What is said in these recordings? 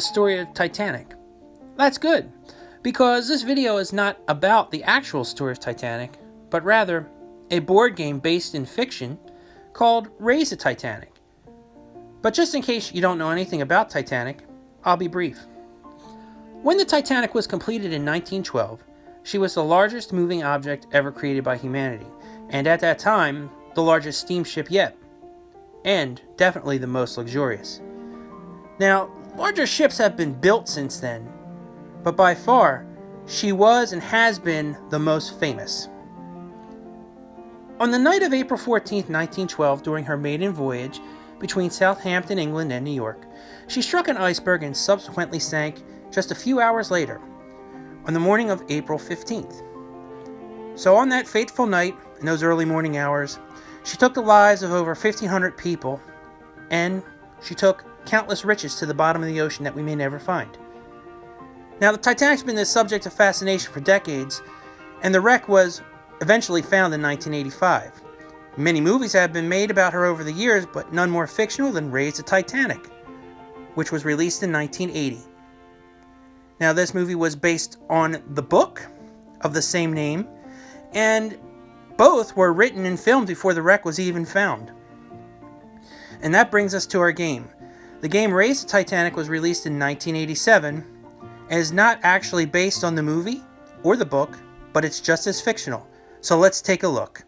the story of Titanic. That's good, because this video is not about the actual story of Titanic, but rather a board game based in fiction called Raise the Titanic. But just in case you don't know anything about Titanic, I'll be brief. When the Titanic was completed in 1912, she was the largest moving object ever created by humanity, and at that time, the largest steamship yet, and definitely the most luxurious. Now, larger ships have been built since then, but by far, she was and has been the most famous. On the night of April 14, 1912, during her maiden voyage between Southampton, England and New York, she struck an iceberg and subsequently sank just a few hours later, on the morning of April 15th. So on that fateful night, in those early morning hours, she took the lives of over 1,500 people, and she took countless riches to the bottom of the ocean that we may never find. Now, the Titanic's been the subject of fascination for decades, and the wreck was eventually found in 1985. Many movies have been made about her over the years, but none more fictional than Raise the Titanic, which was released in 1980. Now, this movie was based on the book of the same name, and both were written and filmed before the wreck was even found. And that brings us to our game. The game Raise the Titanic was released in 1987, and is not actually based on the movie or the book, but it's just as fictional. So let's take a look.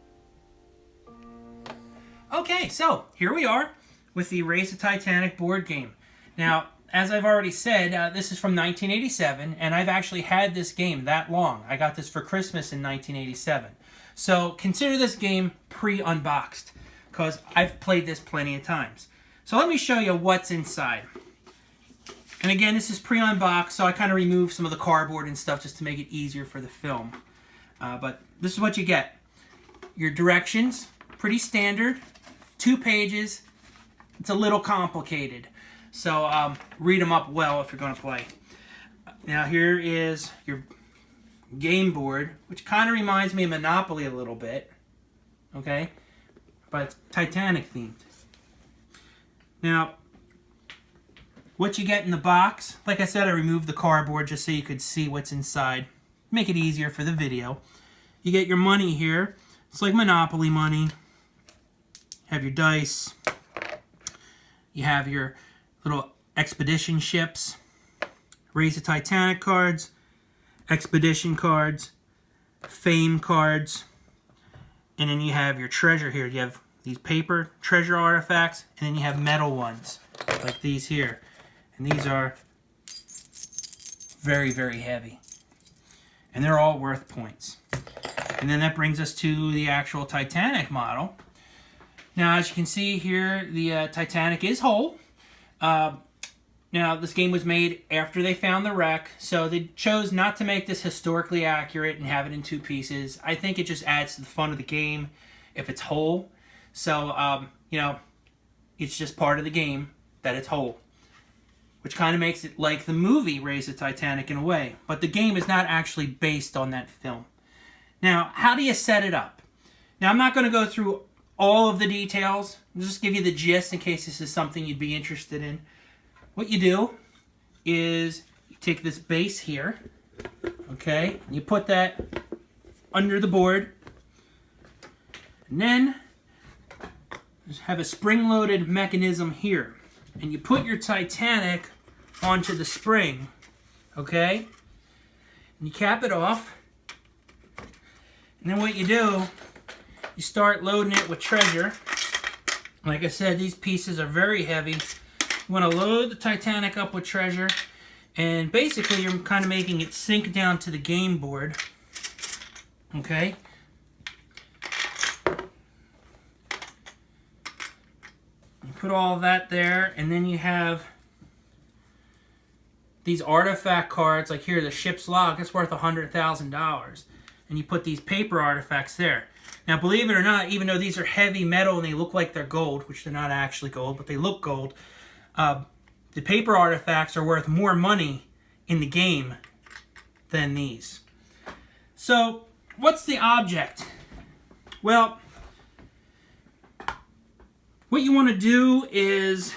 Okay, so here we are with the Raise the Titanic board game. Now, as I've already said, this is from 1987, and I've actually had this game that long. I got this for Christmas in 1987. So consider this game pre-unboxed, because I've played this plenty of times. So let me show you what's inside. And again, this is pre-unboxed, so I kind of removed some of the cardboard and stuff just to make it easier for the film. But this is what you get. Your directions, pretty standard, 2 pages. It's a little complicated, so read them up well if you're going to play. Now here is your game board, which kind of reminds me of Monopoly a little bit, okay? But it's Titanic themed. Now, what you get in the box, like I said, I removed the cardboard just so you could see what's inside. Make it easier for the video. You get your money here. It's like Monopoly money. Have your dice. You have your little expedition ships. Raise the Titanic cards. Expedition cards. Fame cards. And then you have your treasure here. You have these paper treasure artifacts. And then you have metal ones. Like these here. And these are very, very heavy. And they're all worth points. And then that brings us to the actual Titanic model. Now, as you can see here, the Titanic is whole. Now, this game was made after they found the wreck, so they chose not to make this historically accurate and have it in 2 pieces. I think it just adds to the fun of the game if it's whole. So, you know, it's just part of the game that it's whole, which kind of makes it like the movie Raise the Titanic in a way. But the game is not actually based on that film. Now, how do you set it up? Now, I'm not going to go through all of the details. I'll just give you the gist in case this is something you'd be interested in. What you do is you take this base here, okay, and you put that under the board, and then just have a spring-loaded mechanism here, and you put your Titanic onto the spring, okay, and you cap it off. And then what you do, you start loading it with treasure. Like I said, these pieces are very heavy. You want to load the Titanic up with treasure, and basically you're kind of making it sink down to the game board. Okay? You put all of that there, and then you have these artifact cards, like here, the ship's log, that's worth $100,000. And you put these paper artifacts there. Now, believe it or not, even though these are heavy metal and they look like they're gold, which they're not actually gold, but they look gold, the paper artifacts are worth more money in the game than these. So, what's the object? Well, what you want to do is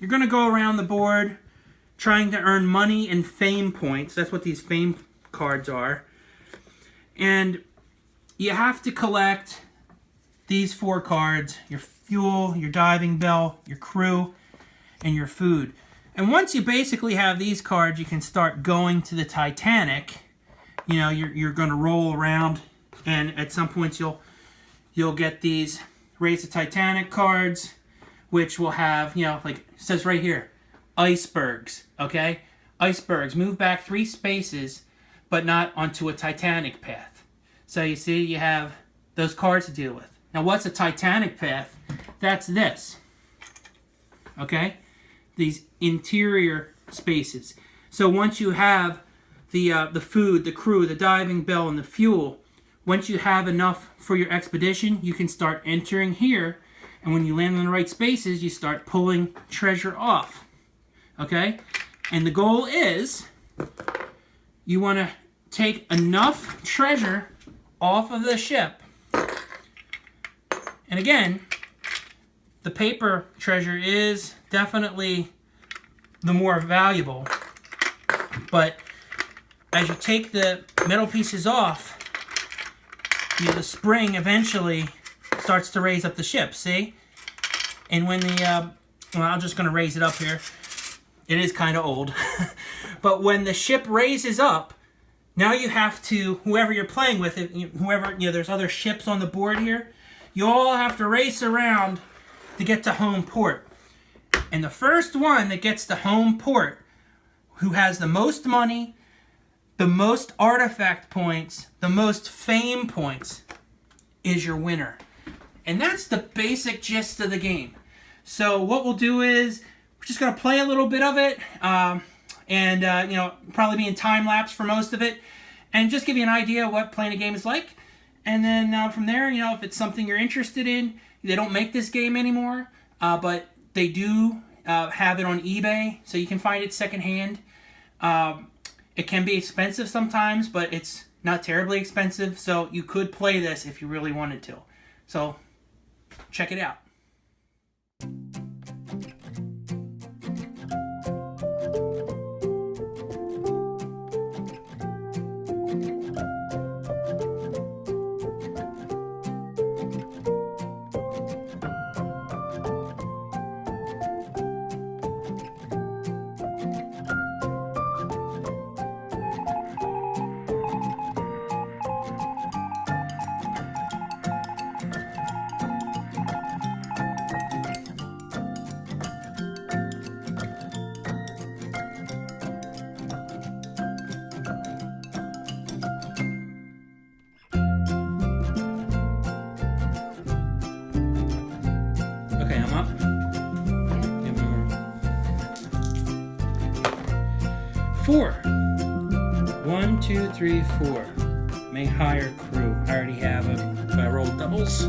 you're going to go around the board trying to earn money and fame points. That's what these fame cards are. And you have to collect these 4 cards: your fuel, your diving bell, your crew, and your food. And once you basically have these cards, you can start going to the Titanic. You know, you're going to roll around, and at some points you'll get these Race the Titanic cards, which will have, you know, like it says right here, icebergs, okay? Icebergs move back 3 spaces, but not onto a Titanic path. So you see, you have those cards to deal with. Now, what's a Titanic path? That's this, okay? These interior spaces. So once you have the food, the crew, the diving bell, and the fuel, once you have enough for your expedition, you can start entering here. And when you land in the right spaces, you start pulling treasure off. Okay? And the goal is you want to take enough treasure off of the ship. And again, the paper treasure is definitely the more valuable. But as you take the metal pieces off, you know, the spring eventually starts to raise up the ship, see? And when the, well, I'm just going to raise it up here. It is kind of old. But when the ship raises up, now you have to, whoever you're playing with, whoever, you know, there's other ships on the board here, you all have to race around to get to home port. And the first one that gets to home port, who has the most money, the most artifact points, the most fame points, is your winner. And that's the basic gist of the game. So what we'll do is, we're just going to play a little bit of it, and you know, probably be in time-lapse for most of it, and just give you an idea of what playing a game is like. And then from there, you know, if it's something you're interested in, they don't make this game anymore, but they do have it on eBay, so you can find it secondhand. It can be expensive sometimes, but it's not terribly expensive, so you could play this if you really wanted to. So, check it out. Okay, I'm up. Give me more. 4. 1, 2, 3, 4. May hire crew. I already have it. So I roll doubles.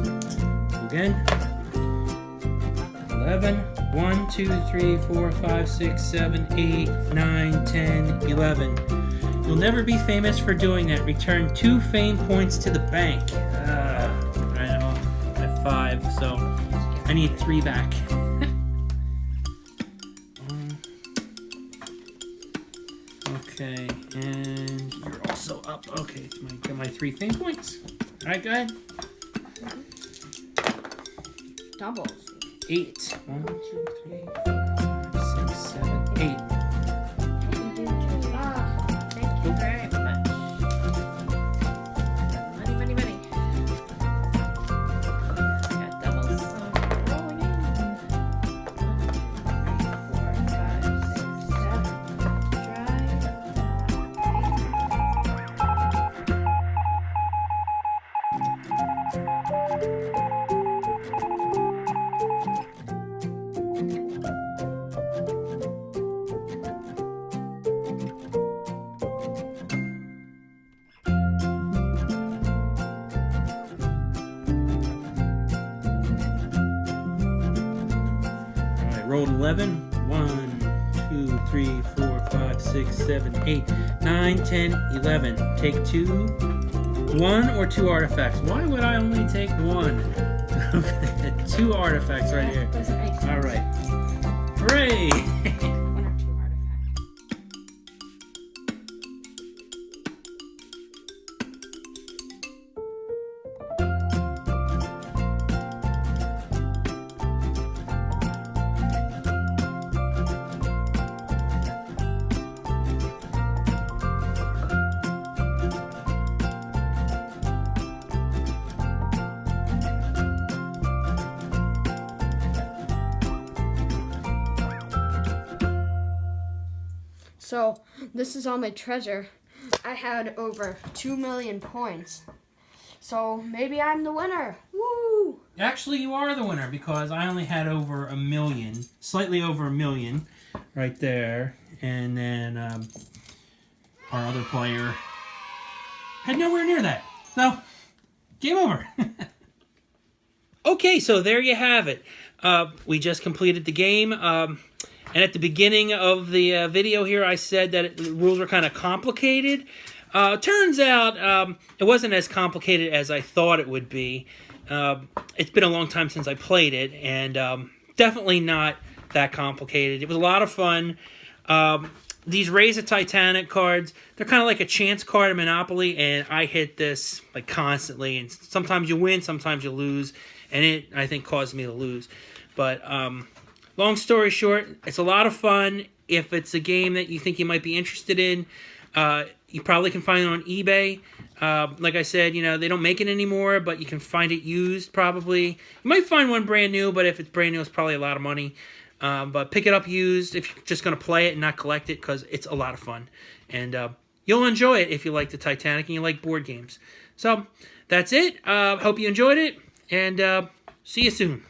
Again. 11. 1, 2, 3, 4, 5, 6, 7, 8, 9, 10, 11. You'll never be famous for doing that. Return 2 fame points to the bank. I know. I have 5, so I need 3 back. Okay, and you're also up. Okay, got my 3 fame points. All right, go ahead. Doubles. 8. 1, 2, 3, 4, 5, 6, 7, 8. Thank you very much. Money, money, money. Got doubles. So rolling in. 1, 2, 3, 4, 5, 6, 7. Rolled 11. 1, 2, 3, 4, 5, 6, 7, 8, 9, 10, 11. Take 2. 1 or 2 artifacts. Why would I only take 1? 2 artifacts right here. All right. Hooray! 1 or 2 artifacts. So this is all my treasure. I had over 2 million points. So maybe I'm the winner. Woo! Actually, you are the winner because I only had over 1 million, slightly over 1 million, right there, and then our other player had nowhere near that. So, game over. Okay, so there you have it. We just completed the game. And at the beginning of the video here, I said that the rules were kind of complicated. Turns out it wasn't as complicated as I thought it would be. It's been a long time since I played it, and definitely not that complicated. It was a lot of fun. These Raise the Titanic cards, they're kind of like a chance card in Monopoly, and I hit this like constantly. And sometimes you win, sometimes you lose, and it, I think, caused me to lose. But long story short, it's a lot of fun. If it's a game that you think you might be interested in, you probably can find it on eBay. Like I said, you know, they don't make it anymore, but you can find it used probably. You might find one brand new, but if it's brand new, it's probably a lot of money. But pick it up used if you're just going to play it and not collect it, because it's a lot of fun. And you'll enjoy it if you like the Titanic and you like board games. So that's it. Hope you enjoyed it, and see you soon.